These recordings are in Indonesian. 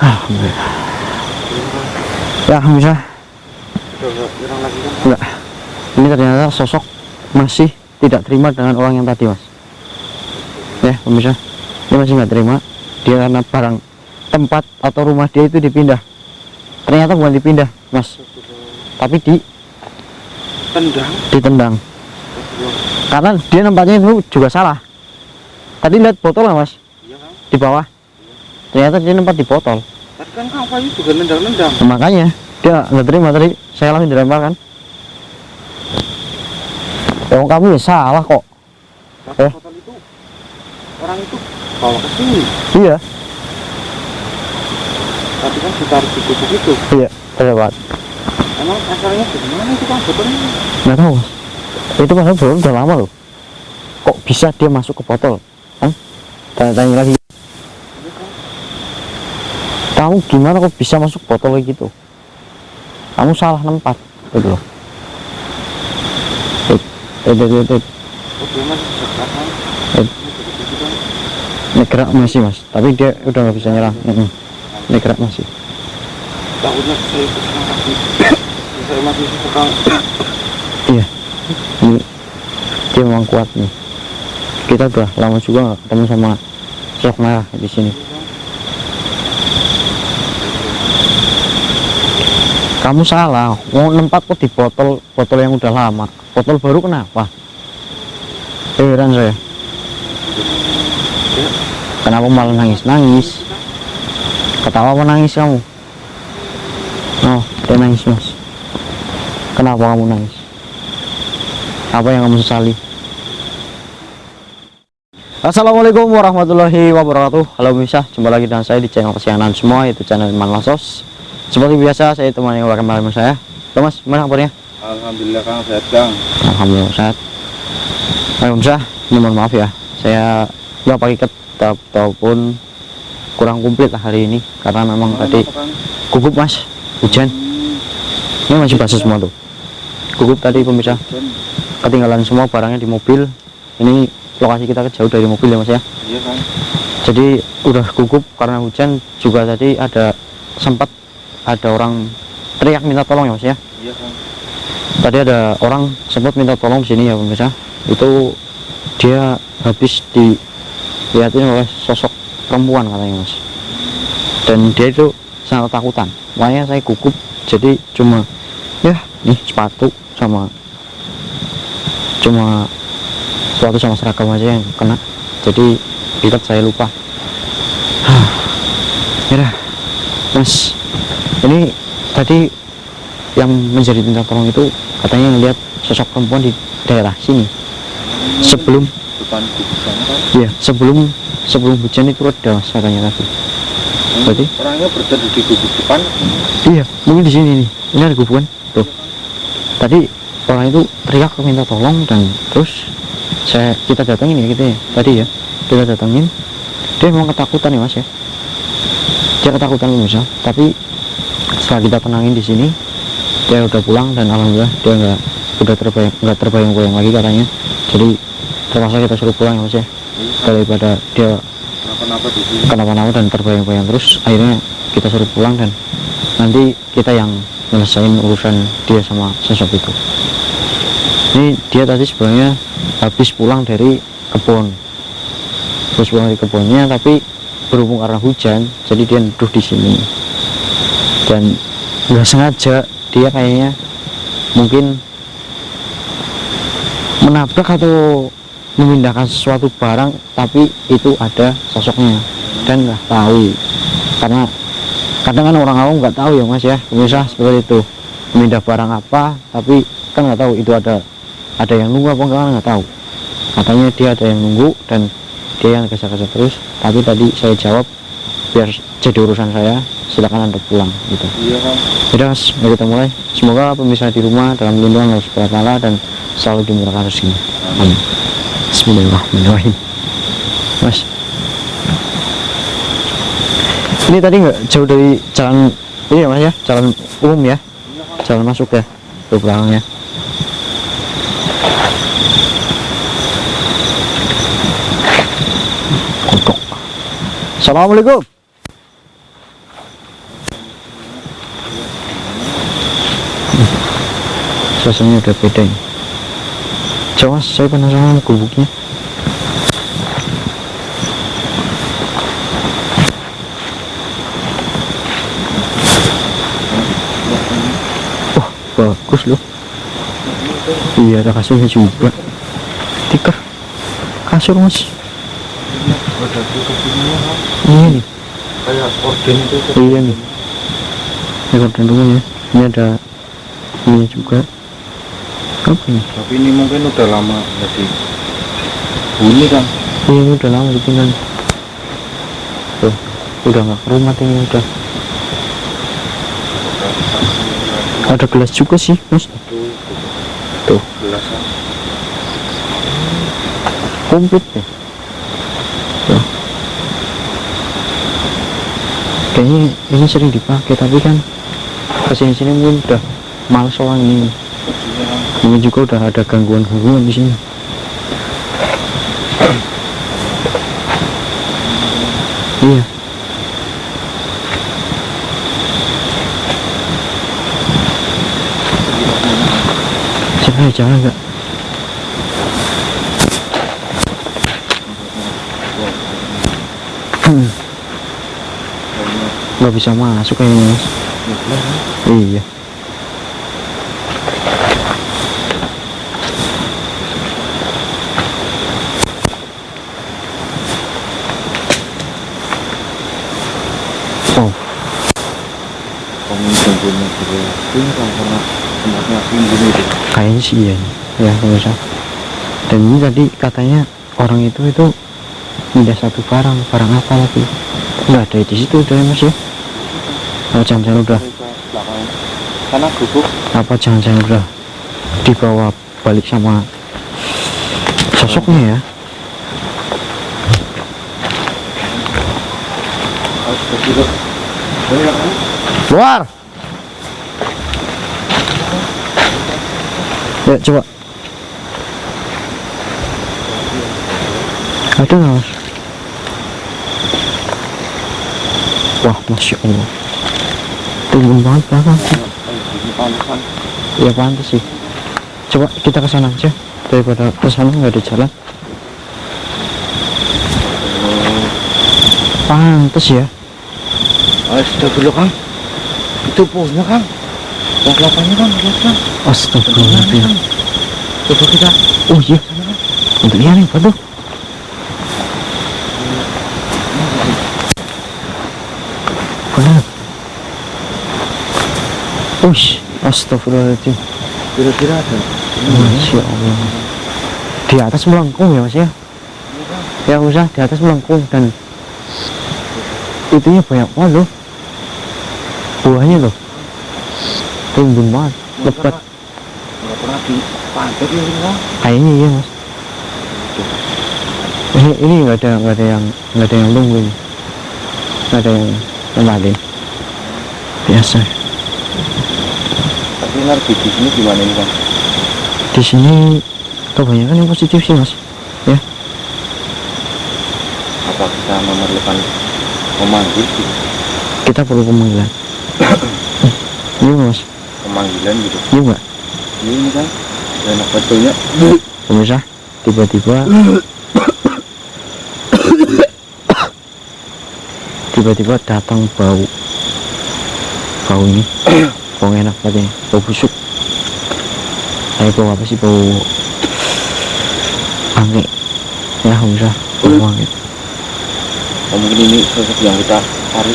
Alhamdulillah. Ya bisa. Enggak. Ini ternyata sosok masih tidak terima dengan orang yang tadi, Mas. Ya pemirsa, dia masih nggak terima. Dia karena barang tempat atau rumah dia itu dipindah. Ternyata bukan dipindah, Mas, tapi ditendang. Karena dia tempatnya itu juga salah. Tadi lihat botol nggak, Mas? Iya, kan? Di bawah. Ternyata dia nempat di botol. Tadi kan kamu juga nendang-nendang. Makanya dia nggak terima tadi. Saya langsung dilempar kan. Oh, kamu ya salah kok. Botol itu orang itu bawa ke sini. Iya. Tadi kan ditaruh di tubuh itu. Iya, terlewat. Emang asalnya dari mana itu kan botolnya? Nggak tahu, Mas. Itu padahal botol udah lama loh. Kok bisa dia masuk ke botol? Kan? Tanya-tanya lagi. Kamu gimana kok bisa masuk botol kayak gitu? Kamu salah tempat, gitu loh. Oh, dia masih sekarang. Ini gerak masih, Mas, tapi dia udah nggak bisa nyerang. Ini gerak masih. Takutnya saya itu sekarang lagi. Saya masih sekarang. Iya, ini dia memang kuat nih. Kita udah lama juga nggak ketemu sama sosok merah di sini. Kamu salah, mau nempat kok di botol yang udah lama. Botol baru kenapa? Heran saya. Kenapa malah nangis-nangis? Ketawa menangis kamu? Oh, dia nangis, Mas. Kenapa kamu nangis? Apa yang kamu sesali? Assalamualaikum warahmatullahi wabarakatuh. Halo pemirsa, jumpa lagi dengan saya di channel kesayangan semua, yaitu channel Iman Lasos. Seperti biasa, saya temani warga saya. Mas, gimana kabarnya? Alhamdulillah, Kang, sehat, Kang. Alhamdulillah sehat. Baik pemirsa, ini mohon maaf ya, saya nggak pakai ket ataupun kurang komplit lah hari ini karena memang tadi gugup, Mas, hujan. Ini masih basah semua tuh. Gugup tadi pemirsa, ketinggalan semua barangnya di mobil. Ini lokasi kita jauh dari mobil ya, Mas ya. Iya, Kang. Jadi udah gugup karena hujan juga. Tadi sempat ada orang teriak minta tolong ya, Mas ya. Iya, Kang. Tadi ada orang sempat minta tolong di sini ya pemirsa. Itu dia habis dilihatin oleh sosok perempuan katanya, Mas. Dan dia itu sangat takutan. Makanya saya gugup. Jadi cuma ya nih sepatu sama seragam aja yang kena. Jadi ikat saya lupa. Ya, Mas. Ini tadi yang menjadi minta tolong itu katanya ngelihat sosok perempuan di daerah sini. Sebelum depan kuburan, kan? Iya, sebelum hujan itu reda, Mas, katanya tadi. Berarti orangnya berada di gubuk depan. iya, mungkin di sini nih. Ini ada gubukan. Tuh. Tadi orang itu teriak minta tolong dan terus kita datangin ya gitu ya. Tadi ya, kita datangin. Dia memang ketakutan ya, Mas ya. Dia ketakutan pemirsa, tapi setelah kita tenangin di sini, dia udah pulang dan alhamdulillah dia nggak terbayang-bayang lagi katanya. Jadi terpaksa kita suruh pulang ya, Mas ya, daripada dia kenapa-napa dan terbayang-bayang terus. Akhirnya kita suruh pulang dan nanti kita yang nyelesain urusan dia sama sosok itu. Ini dia tadi sebenarnya habis pulang dari kebunnya, tapi berhubung karena hujan jadi dia neduh di sini dan nggak sengaja. Dia kayaknya mungkin menabrak atau memindahkan sesuatu barang, tapi itu ada sosoknya dan nggak tahu. Karena kadang kan orang awam nggak tahu ya, Mas ya, pemirsa, seperti itu. Memindah barang apa tapi kan nggak tahu itu ada yang nunggu apa enggak, nggak tahu. Katanya dia ada yang nunggu dan dia yang kesal-kesal terus. Tapi tadi saya jawab biar jadi urusan saya, silakan Anda pulang gitu. Iya, Kang. Udah, Mas, mari kita mulai. Semoga pemirsa di rumah dalam lindungan Allah Subhanahu wa taala dan selalu dimurahkan rezekinya. Amin. Bismillahirrahmanirrahim. Mas, ini tadi nggak jauh dari jalan ini ya, Mas ya, jalan umum ya, jalan masuk ya ke belakangnya. Assalamualaikum. Suasananya udah beda ini. Coba saya penasaran gubuknya. Wah, bagus loh. Iya, ada kasurnya juga. Tikar kasur mas. Ada tutupnya kan. Iya nih. Kayak orden itu. Iya nih. Ini gorden rumahnya. Ini ada ini juga. Apa ini? Tapi ini mungkin udah lama jadi bunyi kan. Iya, ini udah lama ditinggal. Tuh, udah nggak kerumat ini udah. Ada gelas juga sih mas. Tuh, Belasan. komplit deh. Tuh. Kayaknya ini sering dipakai tapi kan kesini-sini mungkin udah males orang ini. Ini juga udah ada gangguan-gangguan di sini. Iya. Coba jalan nggak? Nggak bisa masuk kayaknya mas. Iya. Oh, Kamu jemputnya juga tinggal karena tempatnya tinggi itu. kayaknya sih iya nih. Ya pemirsa. Dan ini tadi katanya orang itu pindah satu barang apa lagi? Nggak ada di situ udah ya mas ya? Oh, jangan-jangan udah. Belakang karena gubuk Apa jangan-jangan udah dibawa balik sama sosoknya ya? harus begitu. Banyak kan? Keluar. Ya coba. Ada nggak mas? Wah, masya Allah. Tumben banget belakang. Ini panasan. Ya pantas sih. Coba kita ke sana aja daripada ke sana nggak ada jalan. Pantas ya. Sudah dulu kan? Itu pohonnya kan? Yang kelapanya kan? Lihat kan? Astagfirullahaladzim. Coba kita. Oh iya. Untuk lihat nih batu. Benar. Ush, astagfirullahaladzim. Kira-kira ada. Masya Allah. Di atas melengkung ya mas ya? Ya usah di atas melengkung dan itunya banyak banget loh. Buahnya loh. Tumben banget. Lebat. Nggak pernah dipanjat ya ini kan? Kayaknya iya mas. Ini nggak ada yang tunggu ini. Nggak ada yang nempatin. Biasa. Tapi nanti di sini gimana ini kan? Di sini kebanyakan yang positif sih mas. Ya. Apa kita memerlukan memanggil gitu? Kita perlu pemanggilan. Iya mas. Pemanggilan gitu. Iya nggak. Ini kan enak betulnya. Pemirsa, tiba-tiba datang bau ini. Bau enak katanya, bau busuk. Bau apa sih, bau angin ya pemirsa, bau angin. Mungkin ini sosok yang kita cari.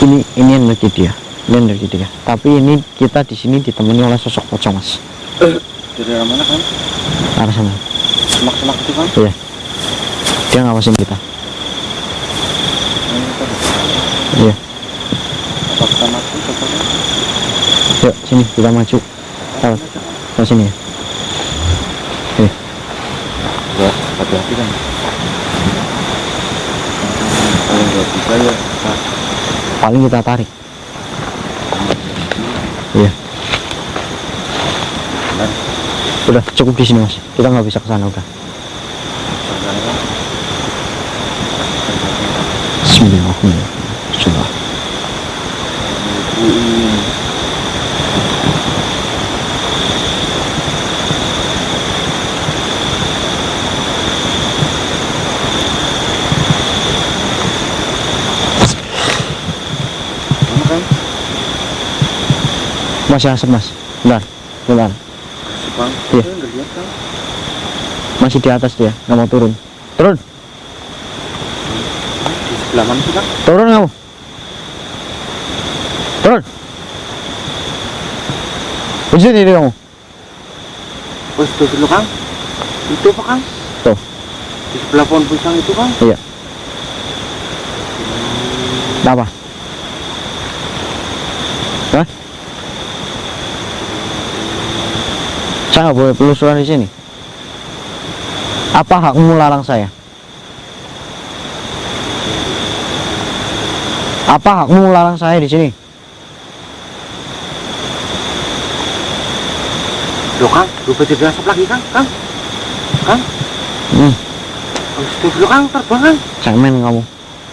Ini energi dia, tapi ini kita di sini ditemani oleh sosok pocong mas. Dari arah mana kan? Arah sana. Semak-semak itu kan? Iya, dia ngawasin kita. Iya. Apa kita mati? Yuk sini kita maju. Ke sini ya. Ya, hati-hati kan. Kalau nggak bisa ya, Paling kita tarik. Iya. Udah cukup di sini mas. Kita nggak bisa ke sana udah. Bismillahirrahmanirrahim. Masih asap mas. Bentar, bentar. Bang, Iya. saya nggak lihat Kang. Masih di atas dia, nggak mau turun. Turun, Di sebelah mana sih Kang? turun kamu. Turun. Begini diri kamu. Oh, itu dulu Kang. Itu apa Kang? Tuh. Di sebelah pohon pisang itu Kang. Iya. Apa? Hah? Saya nggak boleh penelusuran di sini. Apa hakmu larang saya? Apa hakmu larang saya di sini? Loh Kang, lupa jadi asap lagi Kang. Kang. Kang. Hmm, Oh, itu dulu Kang, terbang Kang. cemen kamu.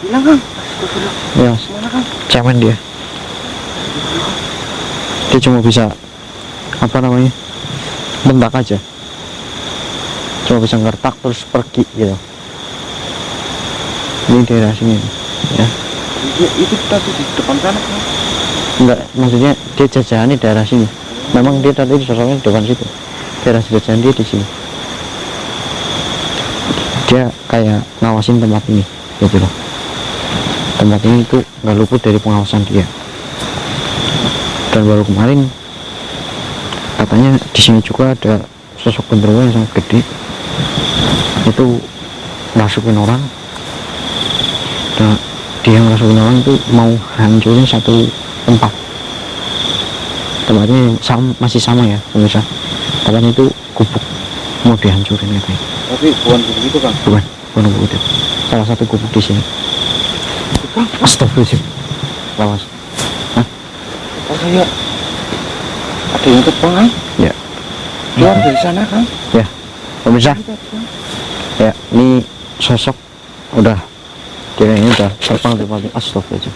Hilang Kang. Itu dulu. Ya, mas. Mana Kang? Cemen dia. Dia cuma bisa apa namanya? Bentak aja. Cuma bisa ngertak terus pergi gitu. Ini daerah sini ya. Itu tadi di depan sana Kang. Enggak, maksudnya dia jajahan di daerah sini. Memang dia tadi sosoknya di depan situ. Daerah jajahan dia di sini. Dia kayak ngawasin tempat ini, gitu loh. Tempat ini tuh nggak luput dari pengawasan dia. Dan baru kemarin katanya di sini juga ada sosok genderuwo yang sangat gede. Itu masukin orang. Nah, dia masukin orang itu mau hancurin satu tempat. Tempatnya masih sama ya pemirsa. Tempatnya itu gubuk mau dihancurin katanya. Tapi bukan begitu Kang. Bukan gubuk itu. Salah satu gubuk di sini. Astagfirullahaladzim. Lawas. Hah? Oh saya ada yang terbang Kang. Ya. Keluar dari sana Kang. Ya. Pemirsa. Ya, ini sosok udah dia ini udah terbang di tempat. Astagfirullahaladzim.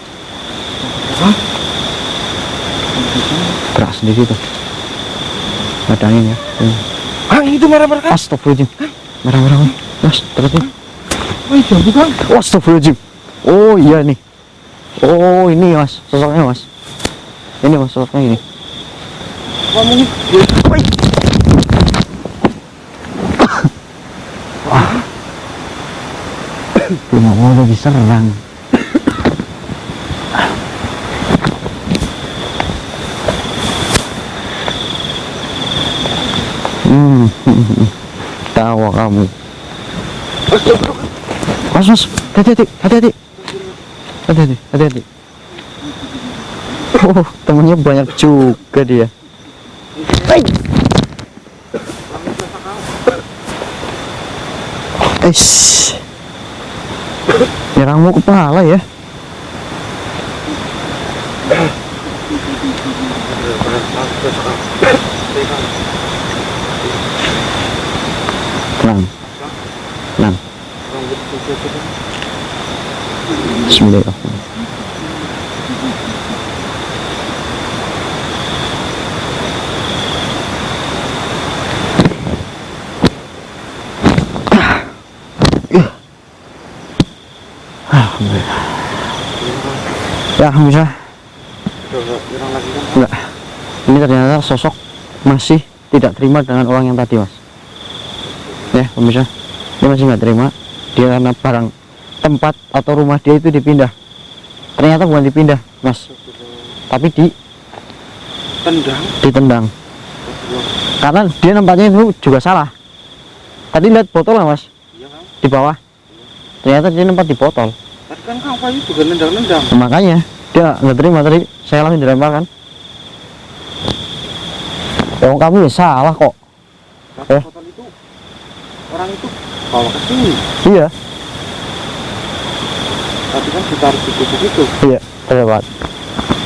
Hah? Gerak sendiri tuh. Ada angin ya. Kang, itu merah-merah Kang. Astagfirullahaladzim. Merah-merah. Mas, terusin. Oh, jambu Kang. Astagfirullahaladzim. Oh iya nih. Oh ini mas, sosoknya mas. Ini mas, sosoknya ini. Kamu ini Belum mau lagi serang. Tawa kamu. Mas, mas, hati-hati, hati-hati. Hati-hati, hati-hati. Oh, temennya banyak juga dia. Nyerangmu kepala ya. Tenang. Tenang. Bismillahirrahmanirrahim. Alhamdulillah. Ya, bisa. Enggak. Ini ternyata sosok masih tidak terima dengan orang yang tadi, mas. Ya, pemirsa. Dia masih nggak terima. Dia karena barang tempat atau rumah dia itu dipindah. Ternyata bukan dipindah, mas. Tapi ditendang. Karena dia nampaknya itu juga salah. Tadi lihat botol lah, mas. Iya Kang. Di bawah. Ternyata dia nempat di botol. Tadi kan Kang Fayu juga nendang-nendang. Makanya dia nggak terima tadi. Saya langsung dilemparkan. Oh, kamu ya salah kok. Tapi botol itu orang itu bawa ke sini. Iya. Tapi kan ditaruh di gubuk itu. Iya, terlewat.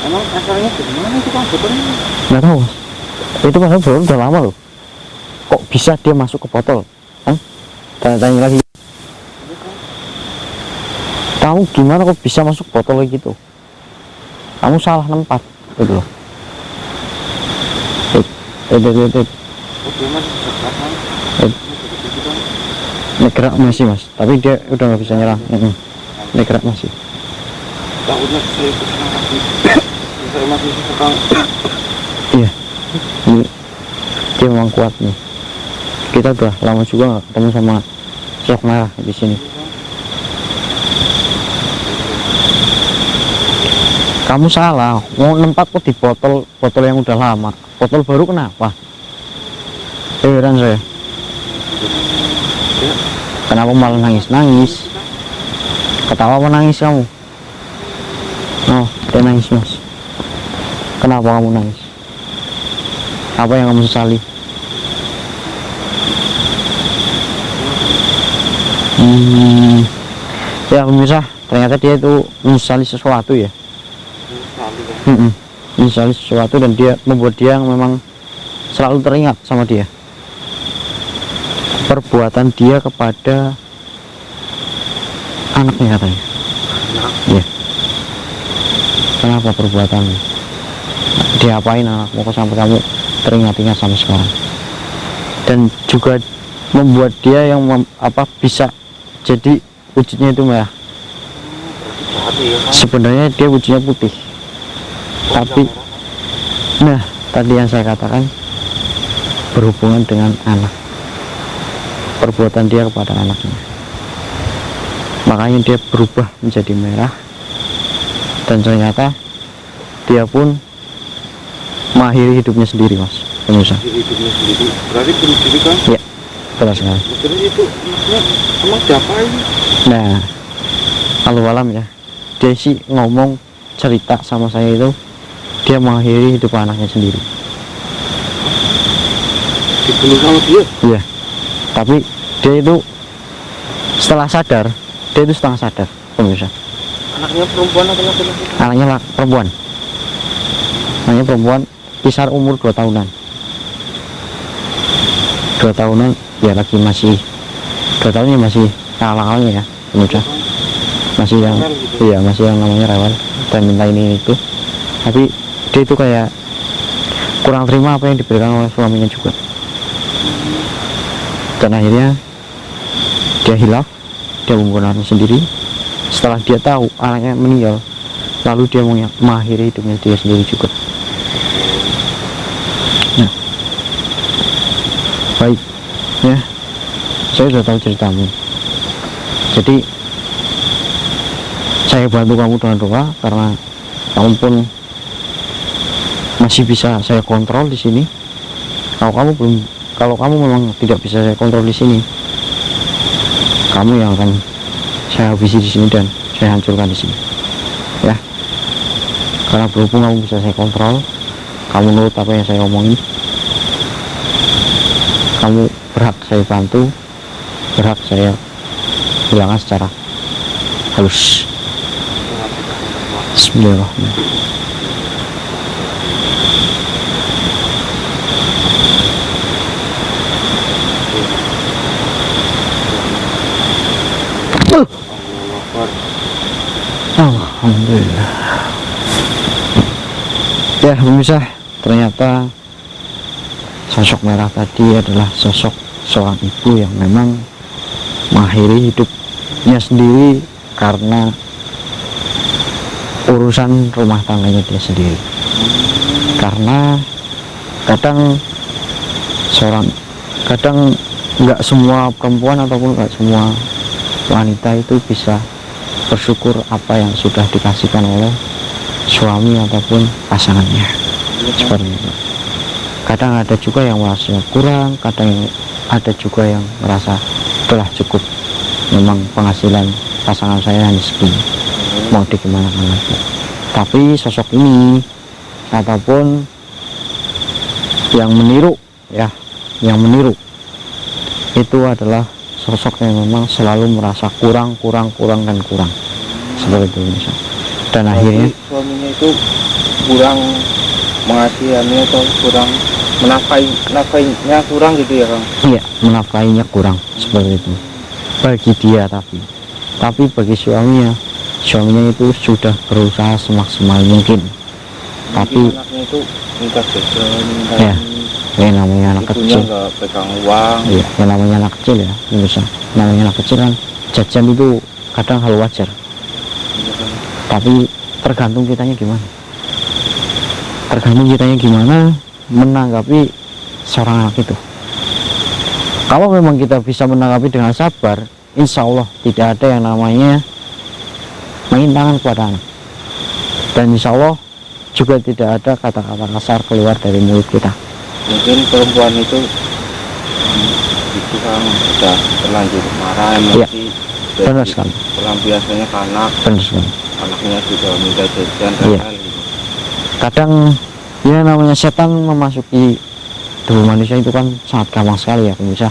Emang asalnya dari mana itu Kang botolnya? Nggak tahu, mas. Itu padahal botol udah lama loh. Kok bisa dia masuk ke botol? Kan? Tanya-tanya lagi. Kamu gimana kok bisa masuk botol kayak gitu? Kamu salah tempat, gitu loh. Oh dia masih dekat Kang. Ini gerak masih, mas. Tapi dia udah nggak bisa nyerang. Ini gerak masih. Takutnya saya itu senang lagi. Saya masih suka Kang. Iya, ini dia memang kuat nih. Kita udah lama juga nggak ketemu sama sosok merah di sini. Kamu salah, mau nempat kok di botol yang udah lama. Botol baru kenapa? Heran saya. Kenapa malah nangis-nangis? Ketawa apa nangis kamu? Oh, dia nangis mas. Kenapa kamu nangis? Apa yang kamu sesali? Ya pemirsa, ternyata dia itu menyesali sesuatu ya. Menyesali sesuatu dan dia membuat dia memang selalu teringat sama dia. Perbuatan dia kepada anaknya katanya. Iya. Kenapa perbuatan diapain anakmu kok sampai kamu teringat-ingat sampai sekarang? Dan juga membuat dia yang bisa jadi wujudnya itu merah. Sebenarnya dia wujudnya putih. Tapi nah tadi yang saya katakan berhubungan dengan anak, perbuatan dia kepada anaknya, makanya dia berubah menjadi merah. Dan ternyata dia pun mengakhiri hidupnya sendiri mas pemirsa. Hidupnya sendiri berarti bunuh diri kan? Ya betul sekali. Terus itu maksudnya emang diapain? Nah kalau alam ya, dia sih ngomong cerita sama saya itu dia mengakhiri hidup anaknya sendiri. Dibunuh sama dia? Iya, tapi dia itu setelah sadar, dia itu setengah sadar pemirsa. Anaknya perempuan atau laki-laki? Anaknya perempuan. Anaknya perempuan, kisar umur 2 tahunan. 2 tahunan ya, lagi masih 2 tahunnya masih awal-awalnya ya pemirsa. Masih yang iya, masih yang namanya rewel dan minta ini itu. Tapi dia itu kayak kurang terima apa yang diberikan oleh suaminya juga. Dan akhirnya dia hilaf, dia membunuh anaknya sendiri. Setelah dia tahu anaknya meninggal, lalu dia mengakhiri hidupnya dia sendiri juga. Nah, baik ya, saya sudah tahu ceritamu. Jadi saya bantu kamu dengan doa, karena kamu pun masih bisa saya kontrol di sini. Kalau kamu memang tidak bisa saya kontrol di sini, kamu yang akan saya habisi di sini dan saya hancurkan di sini ya. Karena berhubung kamu bisa saya kontrol, kamu nurut apa yang saya omongin, kamu berhak saya bantu, berhak saya hilangkan secara halus. Bismillahirrahmanirrahim. Alhamdulillah. Ya pemirsa, ternyata sosok merah tadi adalah sosok seorang ibu yang memang mengakhiri hidupnya sendiri karena urusan rumah tangganya dia sendiri. Karena kadang nggak semua perempuan ataupun nggak semua wanita itu bisa bersyukur apa yang sudah dikasihkan oleh suami ataupun pasangannya. Seperti itu. Kadang ada juga yang merasa kurang, kadang ada juga yang merasa telah cukup, memang penghasilan pasangan saya hanya segini, mau digimanakan lagi. Tapi sosok ini ataupun yang meniru ya, yang meniru itu adalah sosok yang memang selalu merasa kurang seperti itu bisa. Dan akhirnya suaminya itu kurang mengasihani atau kurang menafkainya kurang gitu ya Kang? Iya, menafkainya kurang seperti itu bagi dia, tapi bagi suaminya itu sudah berusaha semaksimal mungkin. Tapi anaknya itu minta jajan, ya, yang namanya anak kecil nggak pegang uang. Iya, yang namanya anak kecil ya, bisa. Namanya anak kecil kan jajan itu kadang hal wajar. Tapi tergantung kitanya gimana. tergantung kitanya gimana menanggapi seorang anak itu. Kalau memang kita bisa menanggapi dengan sabar, insya Allah tidak ada yang namanya main tangan kepada anak, dan insya Allah juga tidak ada kata-kata kasar keluar dari mulut kita. Mungkin perempuan itu kan sudah terlanjur marah, emosi, benar sekali. Pelampiasannya ke anak, Benar sekali. anaknya sudah minta jajan, Iya. Kadang ya namanya setan memasuki tubuh manusia itu kan sangat gampang sekali ya pemirsa.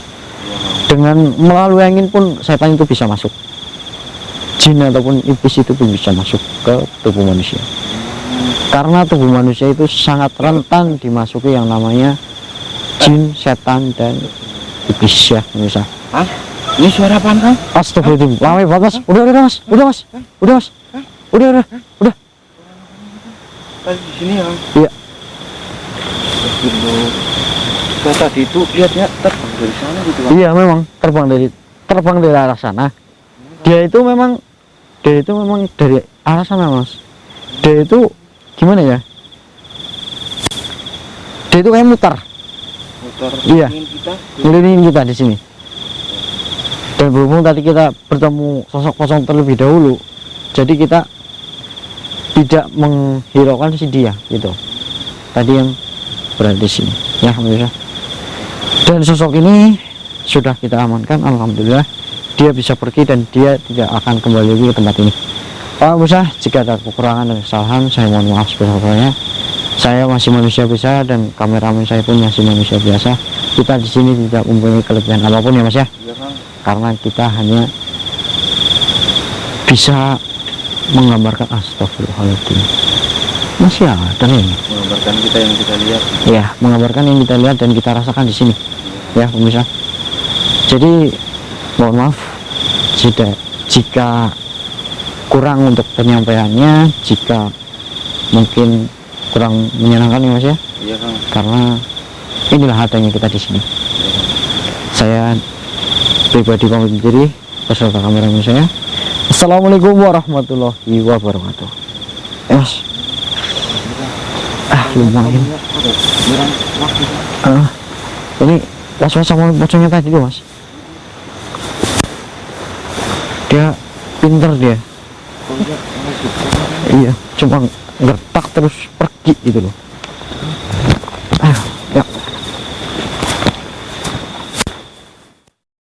Dengan melalui angin pun setan itu bisa masuk, jin ataupun iblis itu pun bisa masuk ke tubuh manusia, karena tubuh manusia itu sangat rentan dimasuki yang namanya jin, setan, dan iblis ya pemirsa. Hah? Ini suara apaan, Kang? Astagfirullahaladzim, lama banget mas. Udah mas, udah. Tadi di sini ya, Kang? Iya. Saya tadi itu lihatnya terbang dari sana gitu, Kang. Iya, memang terbang dari arah sana. Dia itu memang dari arah sana mas. Dia itu gimana ya? Dia itu kayak mutar. Iya. Ngelilingin kita di sini. Dan berhubung tadi kita bertemu sosok kosong terlebih dahulu, jadi kita tidak menghiraukan si dia gitu. Tadi yang berada di sini, ya pemirsa. Dan sosok ini sudah kita amankan, alhamdulillah. Dia bisa pergi dan dia tidak akan kembali lagi ke tempat ini. Pak pemirsa, jika ada kekurangan dan kesalahan, saya mohon maaf sebesar-besarnya. Saya masih manusia biasa dan kameramen saya pun masih manusia biasa. Kita di sini tidak mempunyai kelebihan apapun ya mas ya. Iya, Kang. Karena kita hanya bisa menggambarkan astagfirullahaladzim. Masih ada nih. Menggambarkan kita yang kita lihat. Ya, menggambarkan yang kita lihat dan kita rasakan di sini. Ya, pemirsa. Jadi mohon maaf jika kurang untuk penyampaiannya, jika mungkin kurang menyenangkan ya mas ya. Iya, Kang. Karena inilah adanya kita di sini. Saya pribadi pamit diri beserta kameramen saya. Assalamualaikum warahmatullahi wabarakatuh. Mas. Lumayan. Ini was-was sama pocongnya tadi tuh mas. Dia pinter dia. Iya, cuma gertak terus pergi gitu loh.